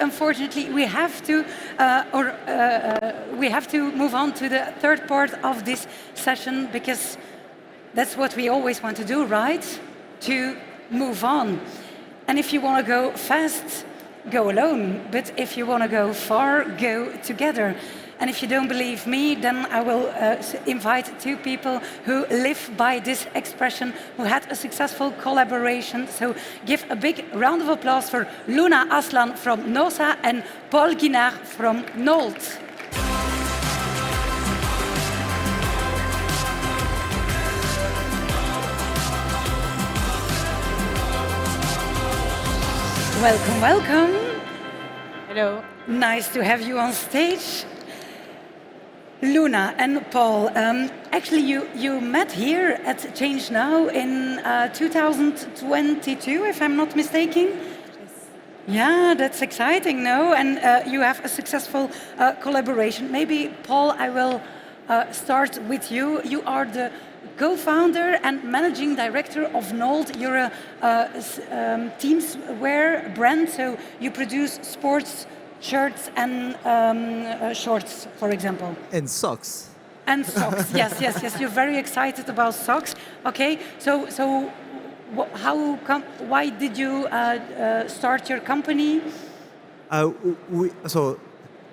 Unfortunately, we have to move on to the third part of this session because that's what we always want to do, right? To move on. And if you want to go fast, go alone. But if you want to go far, go together. And if you don't believe me, then I will invite two people who live by this expression, who had a successful collaboration. So give a big round of applause for Luna Aslan from NOSA and Paul Guinard from NOLT. Welcome, welcome. Hello. Nice to have you on stage. Luna and Paul, actually you met here at ChangeNOW in 2022, if I'm not mistaken. Yes. Yeah, that's exciting, no? And you have a successful collaboration. Maybe, Paul, I will start with you. You are the co-founder and managing director of NOLT. You're a teamwear brand, so you produce sports shirts and shorts, for example. And socks. And socks, yes. You're very excited about socks. Okay, so why did you start your company? Hi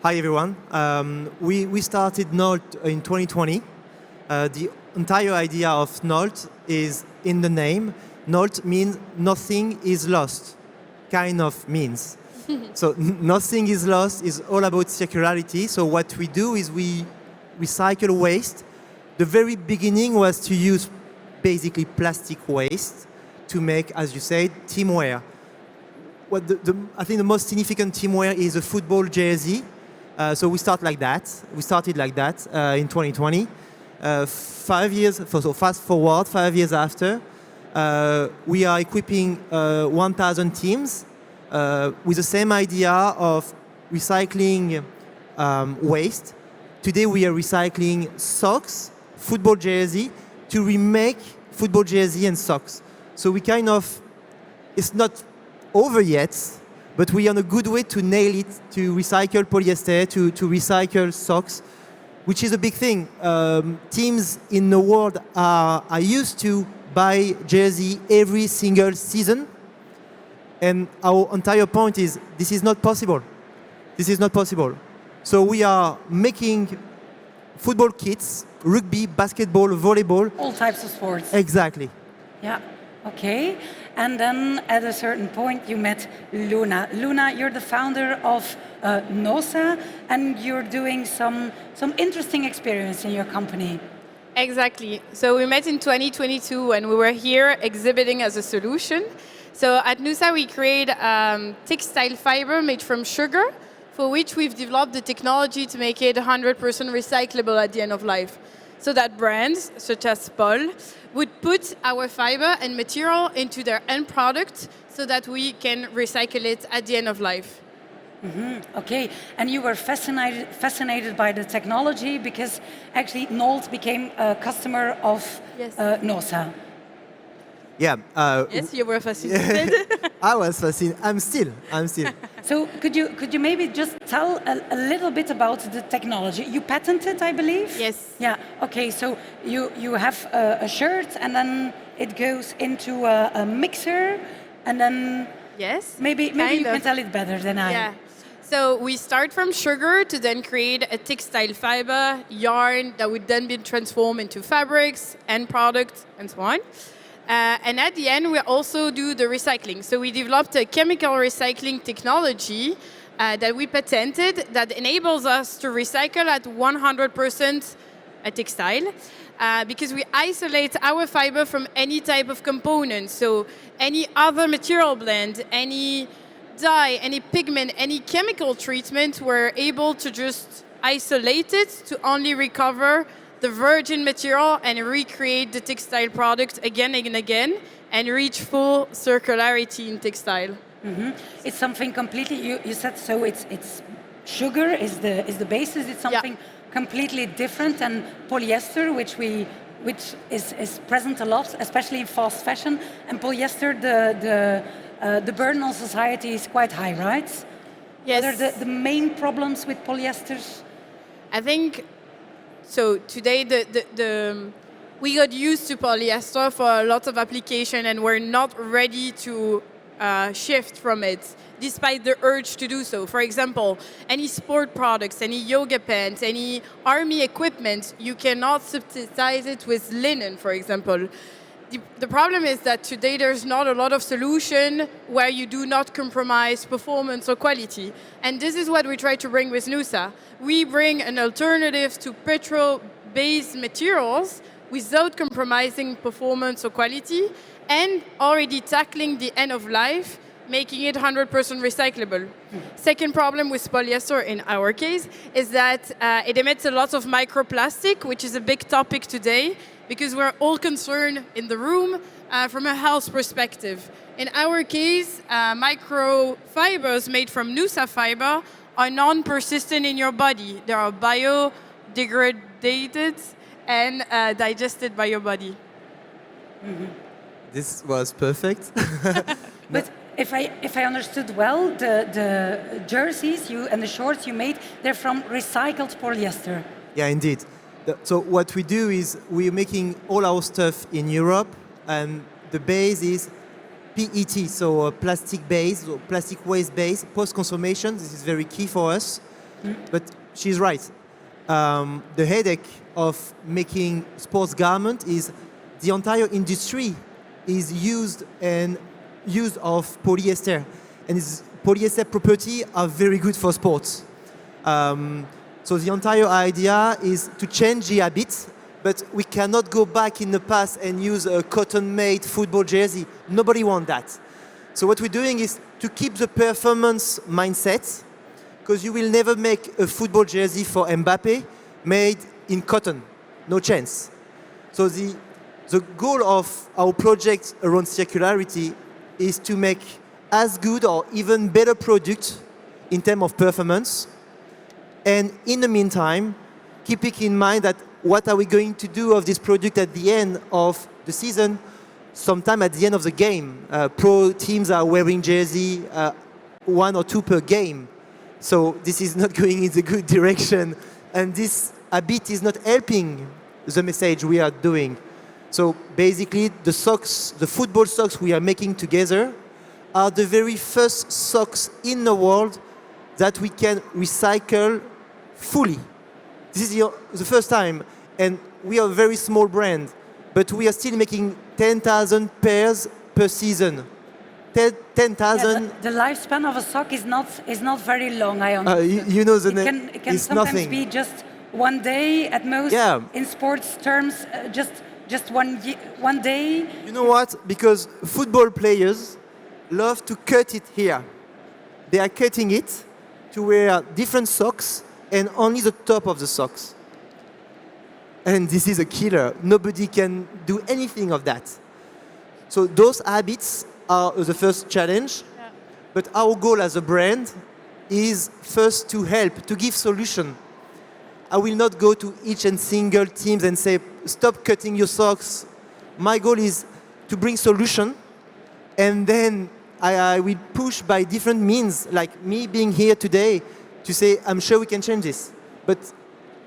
everyone. We started NOLT in 2020. The entire idea of NOLT is in the name. NOLT means nothing is lost, kind of means. So nothing is lost is all about circularity. So what we do is we recycle waste. The very beginning was to use basically plastic waste to make, as you said, teamwear. I think the most significant teamwear is a football jersey. So we started like that in 2020. 5 years, so fast forward, 5 years after, we are equipping 1,000 teams with the same idea of recycling waste. Today we are recycling socks, football jersey, to remake football jersey and socks. So we it's not over yet, but we are on a good way to nail it, to recycle polyester, to recycle socks, which is a big thing. Teams in the world are used to buy jersey every single season. And our entire point is, this is not possible. This is not possible. So we are making football kits, rugby, basketball, volleyball. All types of sports. Exactly. Yeah, okay. And then at a certain point you met Luna. Luna, you're the founder of NOSA, and you're doing some interesting experience in your company. Exactly. So we met in 2022 and we were here exhibiting as a solution. So at NOSA we create textile fiber made from sugar, for which we've developed the technology to make it 100% recyclable at the end of life. So that brands, such as Paul, would put our fiber and material into their end product so that we can recycle it at the end of life. Mm-hmm. Okay, and you were fascinated by the technology because actually NOLT became a customer of NOSA. Yeah. Yes, you were fascinated. I was fascinated. I'm still. So could you maybe just tell a little bit about the technology? You patented, I believe? Yes. Yeah. Okay. So you have a shirt, and then it goes into a mixer, and then maybe you can tell it better than I. Yeah. So we start from sugar to then create a textile fiber, yarn that would then be transformed into fabrics, end products, and so on. And at the end, we also do the recycling. So we developed a chemical recycling technology that we patented that enables us to recycle at 100% a textile because we isolate our fiber from any type of component. So any other material blend, any dye, any pigment, any chemical treatment, we're able to just isolate it to only recover the virgin material and recreate the textile product again and again and reach full circularity in textile. Mm-hmm. It's something completely, you said, so it's sugar is the basis, it's something completely different than polyester, which is present a lot, especially in fast fashion. And polyester, the burden on society is quite high, right? Yes. What are the main problems with polyesters? I think so. Today, we got used to polyester for a lot of application, and we're not ready to shift from it, despite the urge to do so. For example, any sport products, any yoga pants, any army equipment, you cannot subsidize it with linen, for example. The problem is that today there's not a lot of solution where you do not compromise performance or quality. And this is what we try to bring with Nusa. We bring an alternative to petrol-based materials without compromising performance or quality, and already tackling the end of life, making it 100% recyclable. Second problem with polyester in our case is that it emits a lot of microplastic, which is a big topic today, because we're all concerned in the room from a health perspective. In our case, microfibers made from Nusa fiber are non-persistent in your body. They are biodegraded and digested by your body. Mm-hmm. This was perfect. But if I understood well, the jerseys and the shorts you made, they're from recycled polyester. Yeah, indeed. So what we do is we're making all our stuff in Europe, and the base is PET, so plastic base, or plastic waste base, post-consummation. This is very key for us. But she's right. The headache of making sports garment is the entire industry is used of polyester, and its polyester properties are very good for sports. So the entire idea is to change the habit, but we cannot go back in the past and use a cotton-made football jersey. Nobody wants that. So what we're doing is to keep the performance mindset, because you will never make a football jersey for Mbappe made in cotton. No chance. So the goal of our project around circularity is to make as good or even better product in terms of performance. And in the meantime, keeping in mind that what are we going to do of this product at the end of the season, sometime at the end of the game. Pro teams are wearing jersey, 1 or 2 per game. So this is not going in the good direction. And this habit is not helping the message we are doing. So basically, the socks, the football socks we are making together are the very first socks in the world that we can recycle fully. This is the first time, and we are a very small brand, but we are still making 10,000 pairs per season. 10,000. Yeah, the lifespan of a sock is not very long. I understand. You know the it can it's sometimes nothing. be just one day at most. Yeah. In sports terms, just one day. You know what? Because football players love to cut it here. They are cutting it to wear different socks and only the top of the socks. And this is a killer. Nobody can do anything of that. So those habits are the first challenge. Yeah. But our goal as a brand is first to help, to give solution. I will not go to each and single teams and say, stop cutting your socks. My goal is to bring solution, and then I will push by different means, like me being here today, to say, I'm sure we can change this. But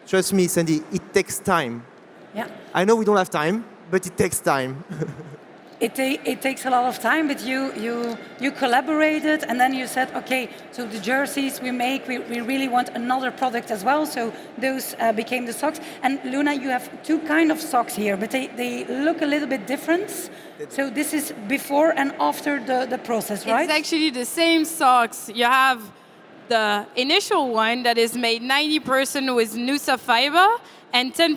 trust me, Sandy, it takes time. Yeah. I know we don't have time, but it takes time. It takes a lot of time, but you collaborated, and then you said, okay, so the jerseys we make, we really want another product as well, so those became the socks. And Luna, you have 2 kind of socks here, but they look a little bit different. So this is before and after the process, right? It's actually the same socks. You have the initial one that is made 90% with Nusa fiber and 10%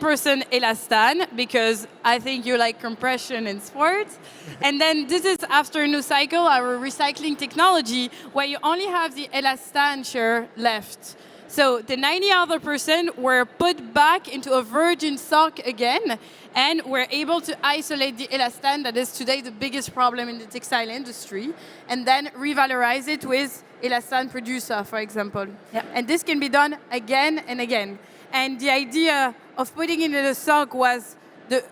elastan, because I think you like compression in sports. And then this is after NewCycle, our recycling technology, where you only have the elastan share left. So the 90 other percent were put back into a virgin sock again, and we're able to isolate the elastan that is today the biggest problem in the textile industry, and then revalorize it with elastan producer, for example. Yeah. And this can be done again and again. And the idea of putting it in a sock was the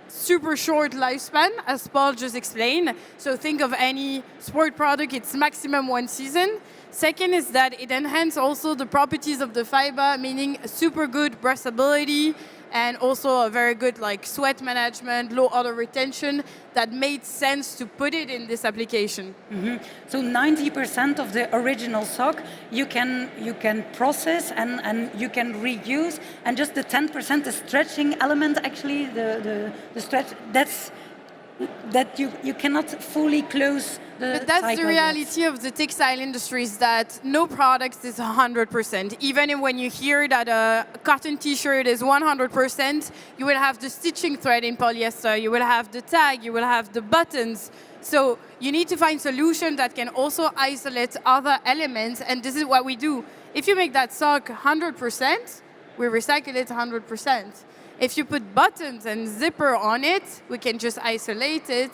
super short lifespan, as Paul just explained. So think of any sport product, it's maximum 1 season. Second is that it enhances also the properties of the fiber, meaning super good breathability and also a very good like sweat management, low odor retention that made sense to put it in this application. So 90% of the original sock you can process and you can reuse, and just the 10%, the stretching element, actually the stretch, that you cannot fully close the But that's the cycle reality yet. of the textile industry, is that no product is 100%. Even when you hear that a cotton t-shirt is 100%, you will have the stitching thread in polyester, you will have the tag, you will have the buttons. So you need to find solutions that can also isolate other elements, and this is what we do. If you make that sock 100%, we recycle it 100%. If you put buttons and zipper on it, we can just isolate it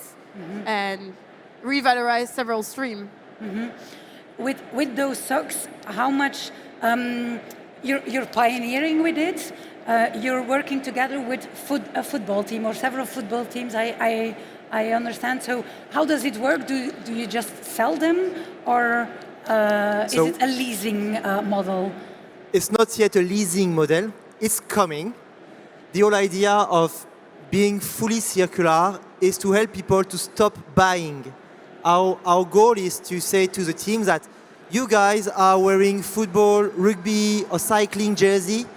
and revalorize several streams. With those socks, how much you're pioneering with it? You're working together with a football team or several football teams. I understand. So how does it work? Do you just sell them, or is it a leasing model? It's not yet a leasing model. It's coming. The whole idea of being fully circular is to help people to stop buying. Our goal is to say to the teams that you guys are wearing football, rugby, or cycling jersey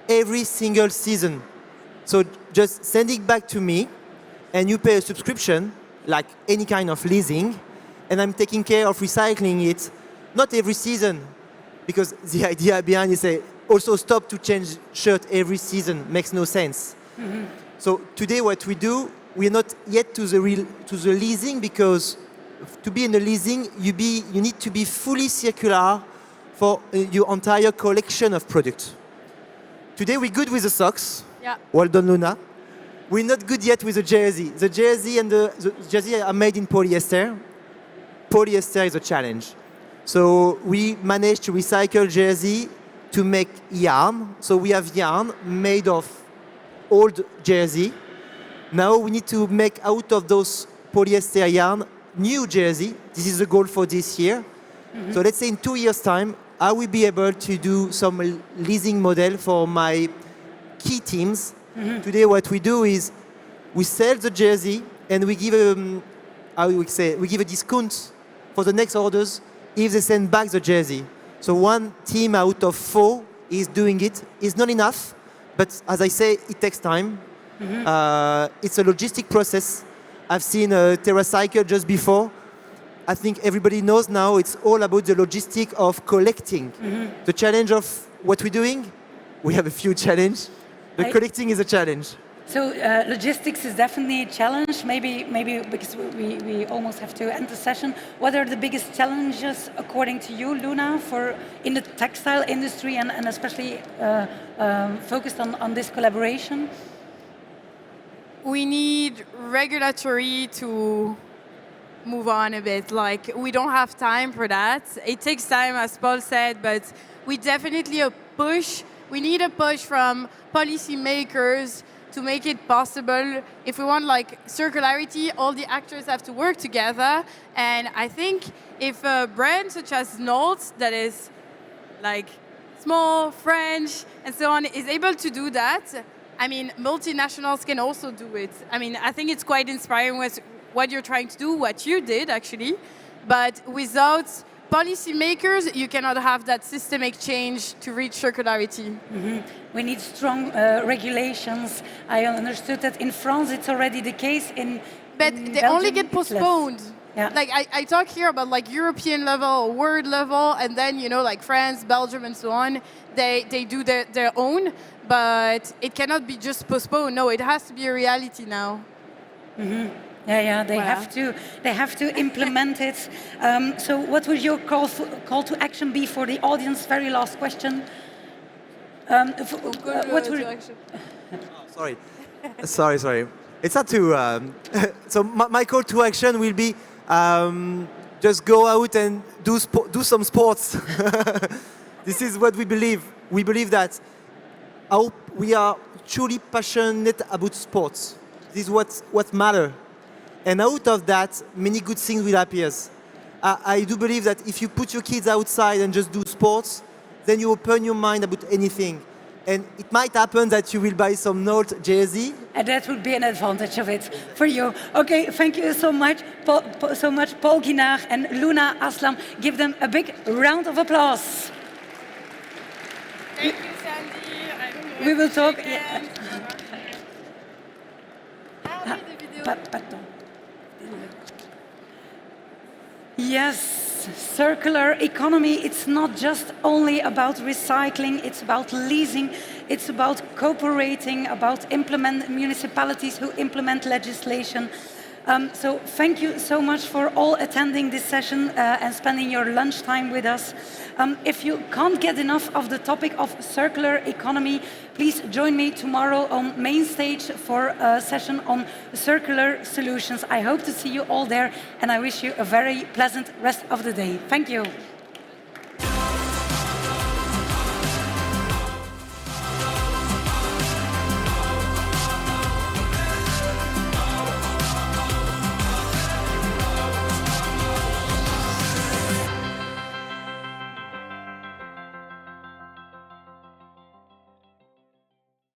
every single season. So just send it back to me, and you pay a subscription, like any kind of leasing, and I'm taking care of recycling it, not every season, because the idea behind is also stop to change shirt every season, makes no sense. So today what we do, we're not yet to the leasing, because to be in the leasing, you need to be fully circular for your entire collection of products. Today we're good with the socks. Yeah. Well done, Luna. We're not good yet with the jersey. The jersey and the jersey are made in polyester. Polyester is a challenge. So we managed to recycle jersey to make yarn. So we have yarn made of old jersey. Now we need to make out of those polyester yarn new jersey. This is the goal for this year. So let's say in 2 years' time, I will be able to do some leasing model for my key teams. Today what we do is we sell the jersey and we give a discount for the next orders if they send back the jersey. So one team out of 4 is doing it. It's not enough, but as I say, it takes time. It's a logistic process. I've seen TerraCycle just before. I think everybody knows now it's all about the logistic of collecting. The challenge of what we're doing, we have a few challenges. The collecting is a challenge. So logistics is definitely a challenge. Maybe because we almost have to end the session. What are the biggest challenges according to you, Luna, in the textile industry and especially focused on this collaboration? We need regulatory to move on a bit. Like, we don't have time for that. It takes time, as Paul said, but we definitely we need a push from policymakers to make it possible. If we want like circularity, all the actors have to work together. And I think if a brand such as Nolt, that is like small, French, and so on, is able to do that, I mean, multinationals can also do it. I mean, I think it's quite inspiring with what you're trying to do, what you did actually, but without policymakers, you cannot have that systemic change to reach circularity. We need strong regulations. I understood that in France it's already the case. But they only get postponed. Yeah. Like I talk here about like European level, world level, and then like France, Belgium, and so on. They do their own, but it cannot be just postponed. No, it has to be a reality now. Yeah, they have to implement it. So what would your call to action be for the audience? Very last question. Sorry. It's not to. So my call to action will be just go out and do some sports. This is what we believe. We believe that we are truly passionate about sports. This is what matters. And out of that, many good things will appear. I do believe that if you put your kids outside and just do sports, then you open your mind about anything. And it might happen that you will buy some Note jersey. And that would be an advantage of it for you. Okay, thank you so much, Paul Guinard and Luna Aslam. Give them a big round of applause. Thank you, Sandy. We will talk. Yes, circular economy, it's not just only about recycling, it's about leasing, it's about cooperating, about municipalities who implement legislation. So thank you so much for all attending this session and spending your lunchtime with us. If you can't get enough of the topic of circular economy, please join me tomorrow on main stage for a session on circular solutions. I hope to see you all there, and I wish you a very pleasant rest of the day. Thank you.